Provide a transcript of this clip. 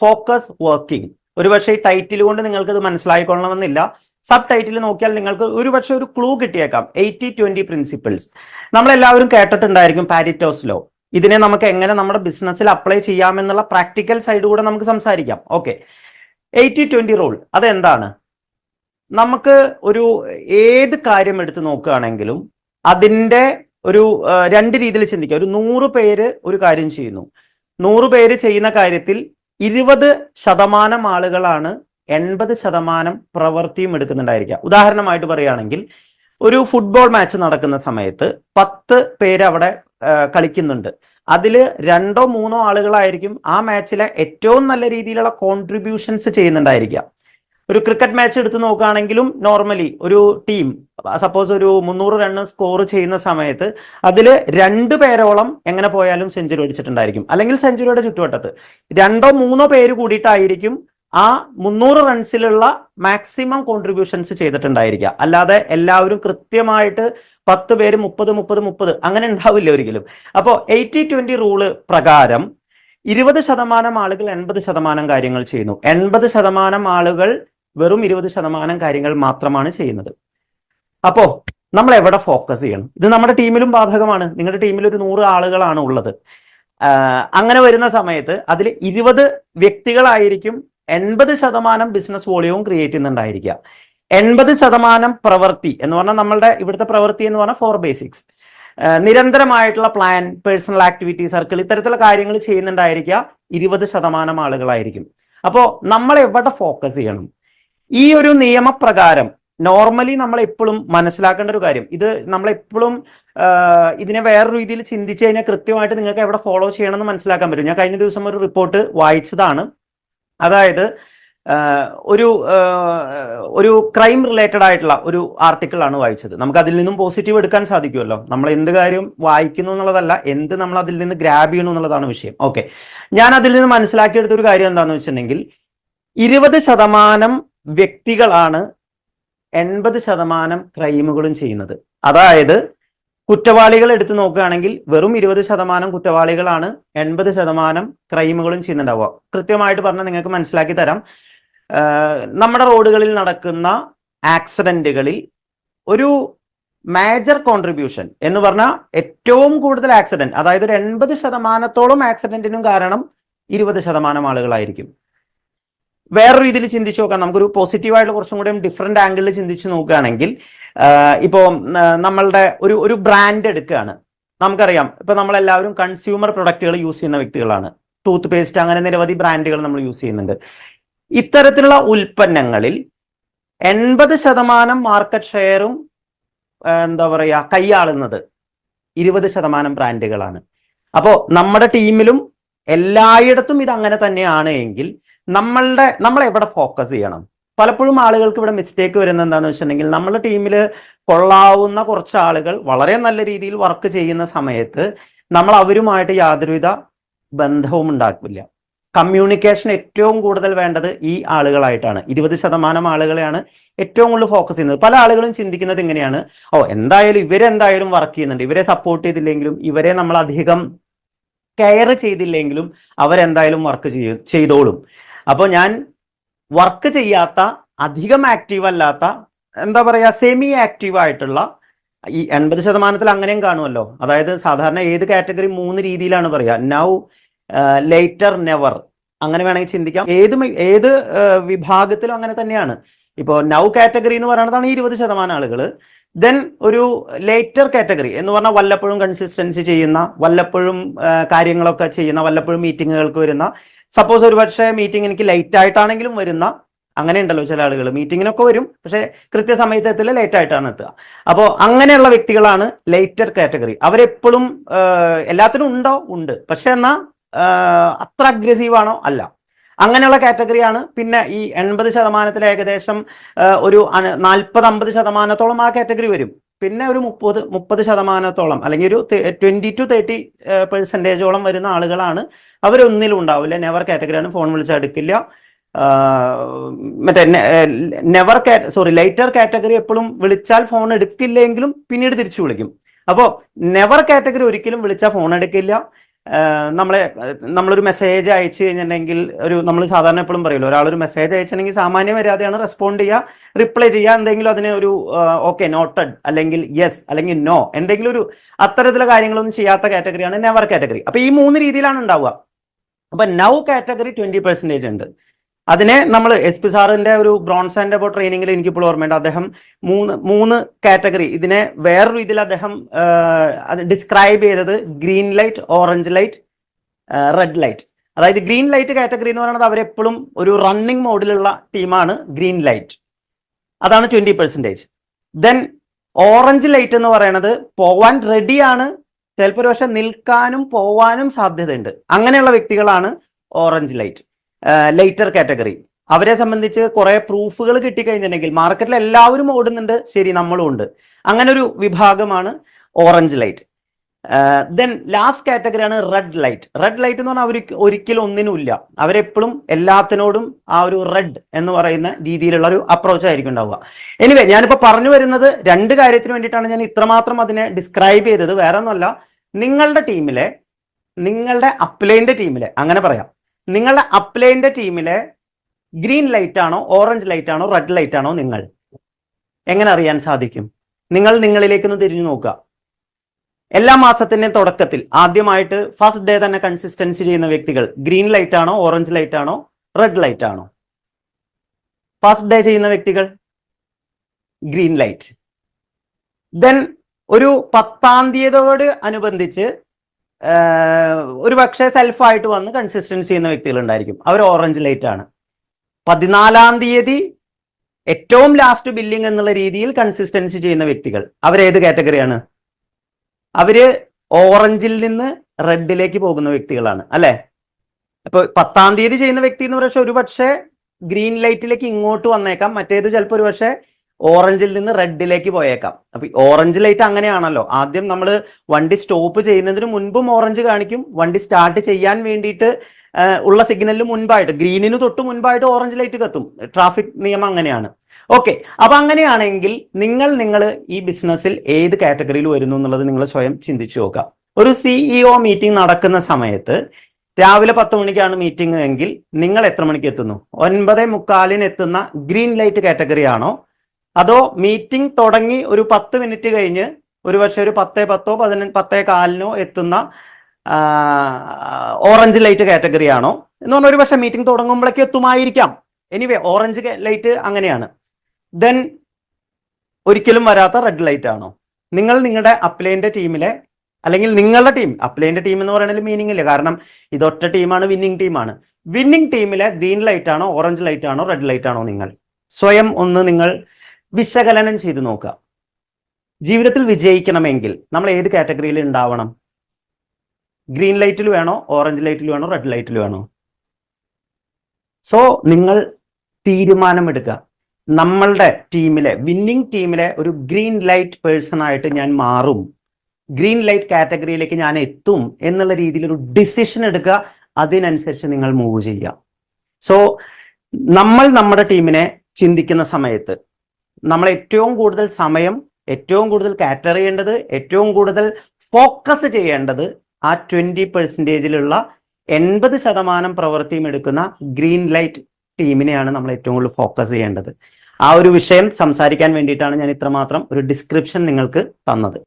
Focus working. ഒരുപക്ഷെ ഈ title കൊണ്ട് നിങ്ങൾക്ക് ഇത് മനസ്സിലായിക്കൊള്ളണമെന്നില്ല. സബ് ടൈറ്റിൽ നോക്കിയാൽ നിങ്ങൾക്ക് ഒരുപക്ഷെ ഒരു ക്ലൂ കിട്ടിയേക്കാം. 80-20 പ്രിൻസിപ്പിൾസ് നമ്മളെല്ലാവരും കേട്ടിട്ടുണ്ടായിരിക്കും, പാരിറ്റോസ് ലോ. ഇതിനെ നമുക്ക് എങ്ങനെ നമ്മുടെ ബിസിനസ്സിൽ അപ്ലൈ ചെയ്യാമെന്നുള്ള പ്രാക്ടിക്കൽ സൈഡ് കൂടെ നമുക്ക് സംസാരിക്കാം. ഓക്കെ, 80-20 റൂൾ അതെന്താണ്? നമുക്ക് ഒരു ഏത് കാര്യം എടുത്ത് നോക്കുകയാണെങ്കിലും അതിൻ്റെ ഒരു രണ്ട് രീതിയിൽ ചിന്തിക്കുക. ഒരു 100 പേര് ഒരു കാര്യം ചെയ്യുന്നു. 100 പേര് ചെയ്യുന്ന കാര്യത്തിൽ 20% ആളുകളാണ് 80% പ്രവൃത്തിയും എടുക്കുന്നുണ്ടായിരിക്കുക. ഉദാഹരണമായിട്ട് പറയുകയാണെങ്കിൽ ഒരു ഫുട്ബോൾ മാച്ച് നടക്കുന്ന സമയത്ത് 10 പേര് അവിടെ കളിക്കുന്നുണ്ട്. അതിൽ 2-3 ആളുകളായിരിക്കും ആ മാച്ചിലെ ഏറ്റവും നല്ല രീതിയിലുള്ള കോൺട്രിബ്യൂഷൻസ് ചെയ്യുന്നുണ്ടായിരിക്കുക. ഒരു ക്രിക്കറ്റ് മാച്ച് എടുത്ത് നോക്കുകയാണെങ്കിലും നോർമലി ഒരു ടീം സപ്പോസ് ഒരു 300 റൺ സ്കോർ ചെയ്യുന്ന സമയത്ത് അതിൽ 2 പേരോളം എങ്ങനെ പോയാലും സെഞ്ചുറി അടിച്ചിട്ടുണ്ടായിരിക്കും. അല്ലെങ്കിൽ സെഞ്ചുറിയുടെ ചുറ്റുവട്ടത്ത് 2-3 പേര് കൂടിയിട്ടായിരിക്കും ആ 300 റൺസിലുള്ള മാക്സിമം കോൺട്രിബ്യൂഷൻസ് ചെയ്തിട്ടുണ്ടായിരിക്കുക. അല്ലാതെ എല്ലാവരും കൃത്യമായിട്ട് 10 പേര് 30-30-30 അങ്ങനെ ഉണ്ടാവില്ല ഒരിക്കലും. അപ്പോൾ 80-20 റൂള് പ്രകാരം 20% ആളുകൾ 80% കാര്യങ്ങൾ ചെയ്യുന്നു. 80% ആളുകൾ വെറും 20% കാര്യങ്ങൾ മാത്രമാണ് ചെയ്യുന്നത്. അപ്പോ നമ്മൾ എവിടെ ഫോക്കസ് ചെയ്യണം? ഇത് നമ്മുടെ ടീമിലും ബാധകമാണ്. നിങ്ങളുടെ ടീമിൽ ഒരു 100 ആളുകളാണ് ഉള്ളത്. അങ്ങനെ വരുന്ന സമയത്ത് അതിൽ 20 വ്യക്തികളായിരിക്കും 80% ബിസിനസ് വോളിയവും ക്രിയേറ്റ് ചെയ്യുന്നുണ്ടായിരിക്കുക. 80% പ്രവൃത്തി എന്ന് പറഞ്ഞാൽ നമ്മളുടെ ഇവിടുത്തെ പ്രവൃത്തി എന്ന് പറഞ്ഞാൽ 4 ബേസിക്സ്, നിരന്തരമായിട്ടുള്ള പ്ലാൻ, പേഴ്സണൽ ആക്ടിവിറ്റി, സർക്കിൾ, ഇത്തരത്തിലുള്ള കാര്യങ്ങൾ ചെയ്യുന്നുണ്ടായിരിക്കുക 20% ആളുകളായിരിക്കും. അപ്പോൾ നമ്മൾ എവിടെ ഫോക്കസ് ചെയ്യണം? ഈ ഒരു നിയമപ്രകാരം നോർമലി നമ്മൾ എപ്പോഴും മനസ്സിലാക്കേണ്ട ഒരു കാര്യം, ഇത് നമ്മളെപ്പോഴും ഇതിനെ വേറൊരു രീതിയിൽ ചിന്തിച്ചു കഴിഞ്ഞാൽ കൃത്യമായിട്ട് നിങ്ങൾക്ക് എവിടെ ഫോളോ ചെയ്യണമെന്ന് മനസ്സിലാക്കാൻ പറ്റും. ഞാൻ കഴിഞ്ഞ ദിവസം ഒരു റിപ്പോർട്ട് വായിച്ചതാണ്. അതായത് ഒരു ക്രൈം റിലേറ്റഡ് ആയിട്ടുള്ള ഒരു ആർട്ടിക്കിൾ ആണ് വായിച്ചത്. നമുക്ക് അതിൽ നിന്നും പോസിറ്റീവ് എടുക്കാൻ സാധിക്കുമല്ലോ. നമ്മൾ എന്ത് കാര്യം വായിക്കുന്നു എന്നുള്ളതല്ല, എന്ത് നമ്മൾ അതിൽ നിന്ന് ഗ്രാബ് ചെയ്യണം എന്നുള്ളതാണ് വിഷയം. ഓക്കെ, ഞാൻ അതിൽ നിന്ന് മനസ്സിലാക്കിയെടുത്ത ഒരു കാര്യം എന്താണെന്ന് വെച്ചിട്ടുണ്ടെങ്കിൽ 20% വ്യക്തികളാണ് 80% ക്രൈമുകളും ചെയ്യുന്നത്. അതായത് കുറ്റവാളികൾ എടുത്തു നോക്കുകയാണെങ്കിൽ വെറും 20% കുറ്റവാളികളാണ് 80% ക്രൈമുകളും ചെയ്യുന്നുണ്ടാവുക. കൃത്യമായിട്ട് പറഞ്ഞാൽ നിങ്ങൾക്ക് മനസ്സിലാക്കി തരാം. നമ്മുടെ റോഡുകളിൽ നടക്കുന്ന ആക്സിഡന്റുകളിൽ ഒരു മേജർ കോൺട്രിബ്യൂഷൻ എന്ന് പറഞ്ഞാൽ ഏറ്റവും കൂടുതൽ ആക്സിഡന്റ്, അതായത് ഒരു 80%-ഓളം ആക്സിഡന്റിനും കാരണം 20% ആളുകളായിരിക്കും. വേറൊരു രീതിയിൽ ചിന്തിച്ചു നോക്കാം. നമുക്കൊരു പോസിറ്റീവായിട്ട് കുറച്ചും കൂടെ ഡിഫറെന്റ് ആംഗിളിൽ ചിന്തിച്ചു നോക്കുകയാണെങ്കിൽ ഇപ്പോൾ നമ്മളുടെ ഒരു ബ്രാൻഡ് എടുക്കുകയാണ്. നമുക്കറിയാം, ഇപ്പൊ നമ്മളെല്ലാവരും കൺസ്യൂമർ പ്രൊഡക്റ്റുകൾ യൂസ് ചെയ്യുന്ന വ്യക്തികളാണ്. ടൂത്ത് പേസ്റ്റ്, അങ്ങനെ നിരവധി ബ്രാൻഡുകൾ നമ്മൾ യൂസ് ചെയ്യുന്നുണ്ട്. ഇത്തരത്തിലുള്ള ഉൽപ്പന്നങ്ങളിൽ 80% മാർക്കറ്റ് ഷെയറും എന്താ പറയുക കൈയാളുന്നത് 20% ബ്രാൻഡുകളാണ്. അപ്പോൾ നമ്മുടെ ടീമിലും എല്ലായിടത്തും ഇത് അങ്ങനെ തന്നെയാണ് എങ്കിൽ നമ്മൾ എവിടെ ഫോക്കസ് ചെയ്യണം? പലപ്പോഴും ആളുകൾക്ക് ഇവിടെ മിസ്റ്റേക്ക് വരുന്നത് എന്താണെന്ന് വെച്ചിട്ടുണ്ടെങ്കിൽ, നമ്മുടെ ടീമിൽ കൊള്ളാവുന്ന കുറച്ച് ആളുകൾ വളരെ നല്ല രീതിയിൽ വർക്ക് ചെയ്യുന്ന സമയത്ത് നമ്മൾ അവരുമായിട്ട് യാതൊരുവിധ ബന്ധവും ഉണ്ടാക്കില്ല. കമ്മ്യൂണിക്കേഷൻ ഏറ്റവും കൂടുതൽ വേണ്ടത് ഈ ആളുകളായിട്ടാണ്. 20% ആളുകളെയാണ് ഏറ്റവും കൂടുതൽ ഫോക്കസ് ചെയ്യുന്നത്. പല ആളുകളും ചിന്തിക്കുന്നത് ഇങ്ങനെയാണ്, എന്തായാലും ഇവരെന്തായാലും വർക്ക് ചെയ്യുന്നുണ്ട്, ഇവരെ സപ്പോർട്ട് ചെയ്തില്ലെങ്കിലും ഇവരെ നമ്മൾ അധികം കെയർ ചെയ്തില്ലെങ്കിലും അവരെന്തായാലും വർക്ക് ചെയ്തോളും. അപ്പോൾ ഞാൻ വർക്ക് ചെയ്യാത്ത, അധികം ആക്റ്റീവ് അല്ലാത്ത, എന്താ പറയുക സെമി ആക്റ്റീവ് ആയിട്ടുള്ള ഈ 80% അങ്ങനെയും കാണുമല്ലോ. അതായത് സാധാരണ ഏത് കാറ്റഗറി 3 രീതിയിലാണ് പറയുക, നൗ, ലേറ്റർ, നെവർ, അങ്ങനെ വേണമെങ്കിൽ ചിന്തിക്കാം. ഏത് വിഭാഗത്തിലും അങ്ങനെ തന്നെയാണ്. ഇപ്പോൾ നൗ കാറ്റഗറി എന്ന് പറയുന്നതാണ് 20% ആളുകൾ. ദെൻ ഒരു ലേറ്റർ കാറ്റഗറി എന്ന് പറഞ്ഞാൽ വല്ലപ്പോഴും കൺസിസ്റ്റൻസി ചെയ്യുന്ന, വല്ലപ്പോഴും കാര്യങ്ങളൊക്കെ ചെയ്യുന്ന, വല്ലപ്പോഴും മീറ്റിങ്ങുകൾക്ക് വരുന്ന, സപ്പോസ് ഒരു പക്ഷേ മീറ്റിംഗ് എനിക്ക് ലേറ്റ് ആയിട്ടാണെങ്കിലും വരുന്ന, അങ്ങനെ ഉണ്ടല്ലോ ചില ആളുകൾ മീറ്റിങ്ങിനൊക്കെ വരും പക്ഷെ കൃത്യസമയത്ത് എത്തില്ല, ലേറ്റ് ആയിട്ടാണ് എത്തുക. അപ്പോൾ അങ്ങനെയുള്ള വ്യക്തികളാണ് ലേറ്റർ കാറ്റഗറി. അവരെപ്പോഴും എല്ലാത്തിനും ഉണ്ട്, പക്ഷെ എന്നാൽ അത്ര അഗ്രസീവ് ആണോ? അല്ല. അങ്ങനെയുള്ള കാറ്റഗറിയാണ്. പിന്നെ ഈ 80% ഏകദേശം ഒരു 40-50% ആ കാറ്റഗറി വരും. പിന്നെ ഒരു 30% അല്ലെങ്കിൽ ഒരു 20-30% വരുന്ന ആളുകളാണ് അവരൊന്നിലും ഉണ്ടാവില്ല. നെവർ കാറ്റഗറിയാണ്. ഫോൺ വിളിച്ചെടുക്കില്ല. മറ്റേ ലേറ്റർ കാറ്റഗറി എപ്പോഴും വിളിച്ചാൽ ഫോൺ എടുക്കില്ലെങ്കിലും പിന്നീട് തിരിച്ചു വിളിക്കും. അപ്പോൾ നെവർ കാറ്റഗറി ഒരിക്കലും വിളിച്ചാൽ ഫോൺ എടുക്കില്ല. നമ്മളൊരു മെസ്സേജ് അയച്ചു കഴിഞ്ഞിട്ടുണ്ടെങ്കിൽ നമ്മൾ സാധാരണ എപ്പോഴും പറയുമല്ലോ, ഒരാളൊരു മെസ്സേജ് അയച്ചിട്ടുണ്ടെങ്കിൽ സാമാന്യ മര്യാദയാണ് റെസ്പോണ്ട് ചെയ്യുക, റിപ്ലൈ ചെയ്യുക, എന്തെങ്കിലും അതിന് ഒരു ഓക്കെ നോട്ടഡ് അല്ലെങ്കിൽ യെസ് അല്ലെങ്കിൽ നോ എന്തെങ്കിലും ഒരു അത്തരത്തിലുള്ള കാര്യങ്ങളൊന്നും ചെയ്യാത്ത കാറ്റഗറിയാണ് നെവർ കാറ്റഗറി. അപ്പൊ ഈ 3 രീതിയിലാണ് ഉണ്ടാവുക. അപ്പൊ നൗ കാറ്റഗറി 20% ഉണ്ട്. അതിനെ നമ്മൾ എസ് പി സാറിന്റെ ഒരു ബ്രോൺസ് ആൻഡ് അബൌട്ട് ട്രെയിനിങ്ങിൽ എനിക്കിപ്പോൾ ഓർമ്മയുണ്ട്, അദ്ദേഹം മൂന്ന് കാറ്റഗറി ഇതിനെ വേറൊരു രീതിയിൽ അദ്ദേഹം അത് ഡിസ്ക്രൈബ് ചെയ്തത് green light, orange light, red light. അതായത് ഗ്രീൻ ലൈറ്റ് കാറ്റഗറി എന്ന് പറയുന്നത് അവരെപ്പോഴും ഒരു റണ്ണിങ് മോഡിലുള്ള ടീമാണ് ഗ്രീൻ ലൈറ്റ്, അതാണ് 20%. ദെൻ ഓറഞ്ച് ലൈറ്റ് എന്ന് പറയുന്നത് പോവാൻ റെഡിയാണ്, ചിലപ്പോൾ ഒരു പക്ഷെ നിൽക്കാനും പോവാനും സാധ്യതയുണ്ട്, അങ്ങനെയുള്ള വ്യക്തികളാണ് ഓറഞ്ച് ലൈറ്റ് ലൈറ്റർ കാറ്റഗറി. അവരെ സംബന്ധിച്ച് കുറെ പ്രൂഫുകൾ കിട്ടിക്കഴിഞ്ഞിട്ടുണ്ടെങ്കിൽ മാർക്കറ്റിൽ എല്ലാവരും ഓടുന്നുണ്ട്, ശരി നമ്മളും ഉണ്ട്, അങ്ങനെ ഒരു വിഭാഗമാണ് ഓറഞ്ച് ലൈറ്റ്. ദെൻ ലാസ്റ്റ് കാറ്റഗറിയാണ് റെഡ് ലൈറ്റ്. റെഡ് ലൈറ്റ് എന്ന് പറഞ്ഞാൽ അവർക്ക് ഒരിക്കലും ഒന്നിനുമില്ല, അവരെപ്പോഴും എല്ലാത്തിനോടും ആ ഒരു റെഡ് എന്ന് പറയുന്ന രീതിയിലുള്ള ഒരു അപ്രോച്ച് ആയിരിക്കും ഉണ്ടാവുക. എനിവേ ഞാനിപ്പോൾ പറഞ്ഞു വരുന്നത് 2 കാര്യത്തിന് വേണ്ടിയിട്ടാണ് ഞാൻ ഇത്രമാത്രം അതിനെ ഡിസ്ക്രൈബ് ചെയ്തത്. വേറെ ഒന്നുമല്ല, നിങ്ങളുടെ ടീമിലെ, നിങ്ങളുടെ അപ്ലൈൻ്റെ ടീമിലെ, അങ്ങനെ പറയാം, നിങ്ങളുടെ അപ്ലൈൻ്റെ ടീമിലെ ഗ്രീൻ ലൈറ്റ് ആണോ, ഓറഞ്ച് ലൈറ്റ് ആണോ, റെഡ് ലൈറ്റ് ആണോ നിങ്ങൾ എങ്ങനെ അറിയാൻ സാധിക്കും? നിങ്ങളിലേക്കൊന്ന് തിരിഞ്ഞു നോക്കുക. എല്ലാ മാസത്തിന്റെയും തുടക്കത്തിൽ ആദ്യമായിട്ട് ഫസ്റ്റ് ഡേ തന്നെ കൺസിസ്റ്റൻസി ചെയ്യുന്ന വ്യക്തികൾ ഗ്രീൻ ലൈറ്റ് ആണോ, ഓറഞ്ച് ലൈറ്റ് ആണോ, റെഡ് ലൈറ്റ് ആണോ? ഫസ്റ്റ് ഡേ ചെയ്യുന്ന വ്യക്തികൾ ഗ്രീൻ ലൈറ്റ്. ദെൻ ഒരു 10-ാം തീയതിയോട് അനുബന്ധിച്ച് ഒരു പക്ഷേ സെൽഫായിട്ട് വന്ന് കൺസിസ്റ്റൻസി ചെയ്യുന്ന വ്യക്തികൾ ഉണ്ടായിരിക്കും, അവർ ഓറഞ്ച് ലൈറ്റ് ആണ്. 14-ാം തീയതി ഏറ്റവും ലാസ്റ്റ് ബില്ലിംഗ് എന്നുള്ള രീതിയിൽ കൺസിസ്റ്റൻസി ചെയ്യുന്ന വ്യക്തികൾ അവരേത് കാറ്റഗറിയാണ്? അവര് ഓറഞ്ചിൽ നിന്ന് റെഡിലേക്ക് പോകുന്ന വ്യക്തികളാണ്, അല്ലെ? അപ്പൊ 10-ാം തീയതി ചെയ്യുന്ന വ്യക്തി എന്ന് പറയുമ്പോൾ ഒരു പക്ഷേ ഗ്രീൻ ലൈറ്റിലേക്ക് ഇങ്ങോട്ട് വന്നേക്കാം, മറ്റേത് ചിലപ്പോൾ ഒരു പക്ഷേ ഓറഞ്ചിൽ നിന്ന് റെഡിലേക്ക് പോയേക്കാം. അപ്പൊ ഓറഞ്ച് ലൈറ്റ് അങ്ങനെയാണല്ലോ, ആദ്യം നമ്മൾ വണ്ടി സ്റ്റോപ്പ് ചെയ്യുന്നതിന് മുൻപും ഓറഞ്ച് കാണിക്കും, വണ്ടി സ്റ്റാർട്ട് ചെയ്യാൻ വേണ്ടിയിട്ട് ഉള്ള സിഗ്നലിന് മുൻപായിട്ട്, ഗ്രീനിന് തൊട്ട് മുൻപായിട്ട് ഓറഞ്ച് ലൈറ്റ് കത്തും. ട്രാഫിക് നിയമം അങ്ങനെയാണ്. ഓക്കെ, അപ്പൊ അങ്ങനെയാണെങ്കിൽ നിങ്ങൾ ഈ ബിസിനസ്സിൽ ഏത് കാറ്റഗറിയിൽ വരുന്നു എന്നുള്ളത് നിങ്ങൾ സ്വയം ചിന്തിച്ചു നോക്കുക. ഒരു CEO മീറ്റിംഗ് നടക്കുന്ന സമയത്ത് രാവിലെ 10 മണിക്കാണ് മീറ്റിംഗ് എങ്കിൽ നിങ്ങൾ എത്ര മണിക്ക് എത്തുന്നു? 9:45 എത്തുന്ന ഗ്രീൻ ലൈറ്റ് കാറ്റഗറി ആണോ, അതോ മീറ്റിംഗ് തുടങ്ങി ഒരു 10 മിനിറ്റ് കഴിഞ്ഞ് ഒരു പക്ഷേ ഒരു 10:10 10:15 എത്തുന്ന ഓറഞ്ച് ലൈറ്റ് കാറ്റഗറി ആണോ എന്ന് പറഞ്ഞാൽ ഒരു പക്ഷേ മീറ്റിംഗ് തുടങ്ങുമ്പോഴേക്ക് എത്തുമായിരിക്കാം. എനിവേ ഓറഞ്ച് ലൈറ്റ് അങ്ങനെയാണ്. ദെൻ ഒരിക്കലും വരാത്ത റെഡ് ലൈറ്റ് ആണോ? നിങ്ങളുടെ അപ്ലൈൻ്റെ ടീമിലെ, അല്ലെങ്കിൽ നിങ്ങളുടെ ടീം, അപ്ലൈൻ്റെ ടീം എന്ന് പറയുന്നതിൽ മീനിങ് ഇല്ല, കാരണം ഇതൊറ്റ ടീമാണ്, വിന്നിങ് ടീമാണ്. വിന്നിങ് ടീമിലെ ഗ്രീൻ ലൈറ്റ് ആണോ, ഓറഞ്ച് ലൈറ്റ് ആണോ, റെഡ് ലൈറ്റ് ആണോ? നിങ്ങൾ സ്വയം ഒന്ന് നിങ്ങൾ വിശകലനം ചെയ്ത് നോക്കുക. ജീവിതത്തിൽ വിജയിക്കണമെങ്കിൽ നമ്മൾ ഏത് കാറ്റഗറിയിൽ ഉണ്ടാവണം? ഗ്രീൻ ലൈറ്റിൽ വേണോ, ഓറഞ്ച് ലൈറ്റിൽ വേണോ, റെഡ് ലൈറ്റിൽ വേണോ? സോ നിങ്ങൾ തീരുമാനമെടുക്കുക. നമ്മളുടെ ടീമിലെ, വിന്നിങ് ടീമിലെ ഒരു ഗ്രീൻ ലൈറ്റ് പേഴ്സൺ ആയിട്ട് ഞാൻ മാറും, ഗ്രീൻ ലൈറ്റ് കാറ്റഗറിയിലേക്ക് ഞാൻ എത്തും എന്നുള്ള രീതിയിൽ ഒരു ഡിസിഷൻ എടുക്കുക. അതിനനുസരിച്ച് നിങ്ങൾ മൂവ് ചെയ്യുക. സോ നമ്മൾ നമ്മുടെ ടീമിനെ ചിന്തിക്കുന്ന സമയത്ത് നമ്മൾ ഏറ്റവും കൂടുതൽ സമയം, ഏറ്റവും കൂടുതൽ കാറ്റർ ചെയ്യേണ്ടത്, ഏറ്റവും കൂടുതൽ ഫോക്കസ് ചെയ്യേണ്ടത് ആ 20%-ലുള്ള 80% പ്രവൃത്തിയും എടുക്കുന്ന ഗ്രീൻ ലൈറ്റ് ടീമിനെയാണ് നമ്മൾ ഏറ്റവും കൂടുതൽ ഫോക്കസ് ചെയ്യേണ്ടത്. ആ ഒരു വിഷയം സംസാരിക്കാൻ വേണ്ടിയിട്ടാണ് ഞാൻ ഇത്രമാത്രം ഒരു ഡിസ്ക്രിപ്ഷൻ നിങ്ങൾക്ക് തന്നത്.